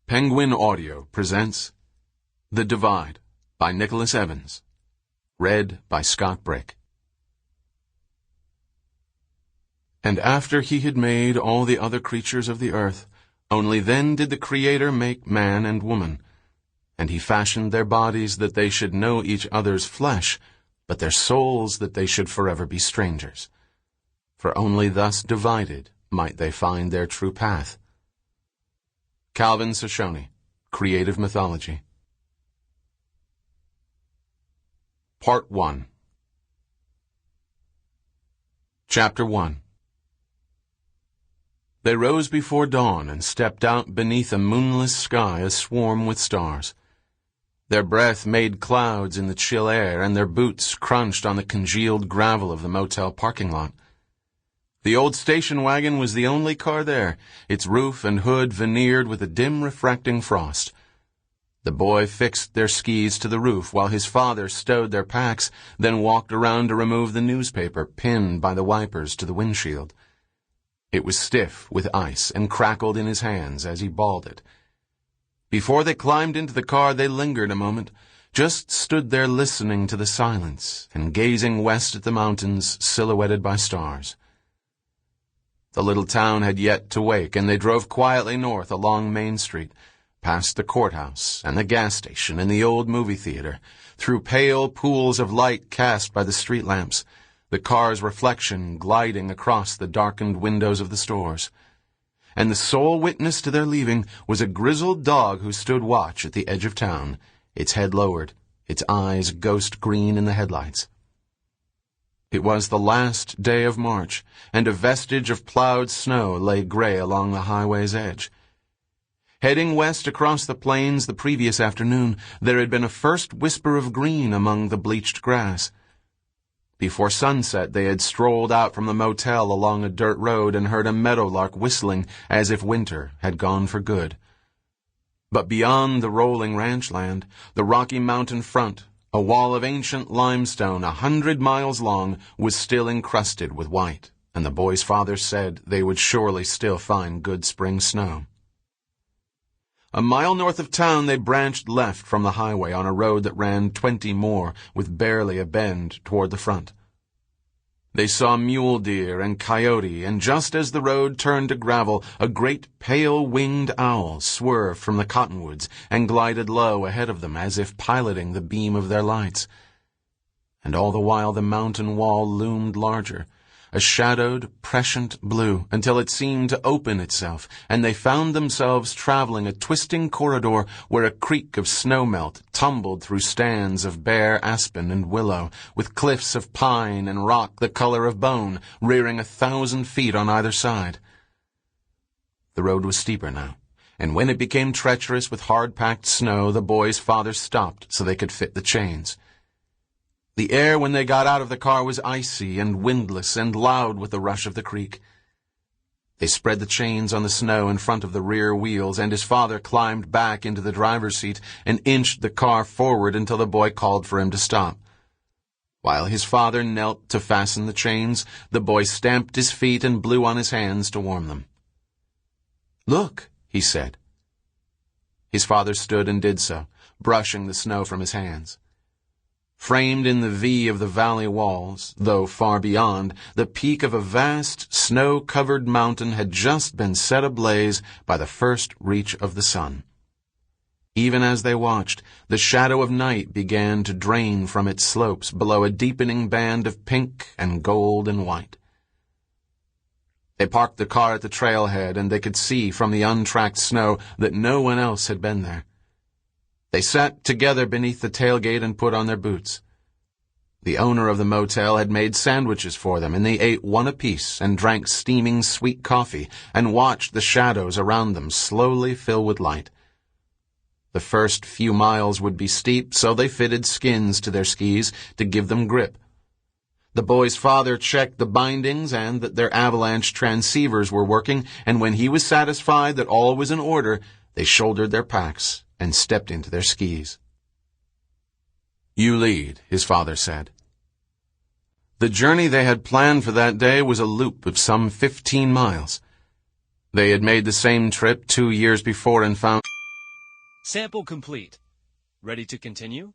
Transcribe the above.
Penguin Audio presents The Divide by Nicholas Evans. Read by Scott Brick. And after he had made all the other creatures of the earth, only then did the Creator make man and woman. And he fashioned their bodies that they should know each other's flesh, but their souls that they should forever be strangers. For only thus divided might they find their true path. Calvin Shoshone, Creative Mythology. Part 1. Chapter 1. They rose before dawn and stepped out beneath a moonless sky aswarm with stars. Their breath made clouds in the chill air, and their boots crunched on the congealed gravel of the motel parking lot. The old station wagon was the only car there, its roof and hood veneered with a dim refracting frost. The boy fixed their skis to the roof while his father stowed their packs, then walked around to remove the newspaper pinned by the wipers to the windshield. It was stiff with ice and crackled in his hands as he balled it. Before they climbed into the car, they lingered a moment, just stood there listening to the silence and gazing west at the mountains silhouetted by stars. The little town had yet to wake, and they drove quietly north along Main Street, past the courthouse and the gas station and the old movie theater, through pale pools of light cast by the street lamps, the car's reflection gliding across the darkened windows of the stores. And the sole witness to their leaving was a grizzled dog who stood watch at the edge of town, its head lowered, its eyes ghost green in the headlights. It was the last day of March, and a vestige of plowed snow lay gray along the highway's edge. Heading west across the plains the previous afternoon, there had been a first whisper of green among the bleached grass. Before sunset, they had strolled out from the motel along a dirt road and heard a meadowlark whistling as if winter had gone for good. But beyond the rolling ranch land, the Rocky Mountain front, a wall of ancient limestone 100 miles long, was still encrusted with white, and the boy's father said they would surely still find good spring snow. A mile north of town, they branched left from the highway on a road that ran 20 more, with barely a bend toward the front. They saw mule deer and coyote, and just as the road turned to gravel, a great pale-winged owl swerved from the cottonwoods and glided low ahead of them as if piloting the beam of their lights. And all the while the mountain wall loomed larger, a shadowed, prescient blue, until it seemed to open itself, and they found themselves traveling a twisting corridor where a creek of snowmelt tumbled through stands of bare aspen and willow, with cliffs of pine and rock the color of bone rearing 1,000 feet on either side. The road was steeper now, and when it became treacherous with hard-packed snow, the boy's father stopped so they could fit the chains. The air when they got out of the car was icy and windless and loud with the rush of the creek. They spread the chains on the snow in front of the rear wheels, and his father climbed back into the driver's seat and inched the car forward until the boy called for him to stop. While his father knelt to fasten the chains, the boy stamped his feet and blew on his hands to warm them. "Look," he said. His father stood and did so, brushing the snow from his hands. Framed in the V of the valley walls, though far beyond, the peak of a vast, snow-covered mountain had just been set ablaze by the first reach of the sun. Even as they watched, the shadow of night began to drain from its slopes below a deepening band of pink and gold and white. They parked the car at the trailhead, and they could see from the untracked snow that no one else had been there. They sat together beneath the tailgate and put on their boots. The owner of the motel had made sandwiches for them, and they ate one apiece and drank steaming sweet coffee and watched the shadows around them slowly fill with light. The first few miles would be steep, so they fitted skins to their skis to give them grip. The boy's father checked the bindings and that their avalanche transceivers were working, and when he was satisfied that all was in order, they shouldered their packs and stepped into their skis. "You lead," his father said. The journey they had planned for that day was a loop of some 15 miles. They had made the same trip 2 years before and found Sample complete. Ready to continue?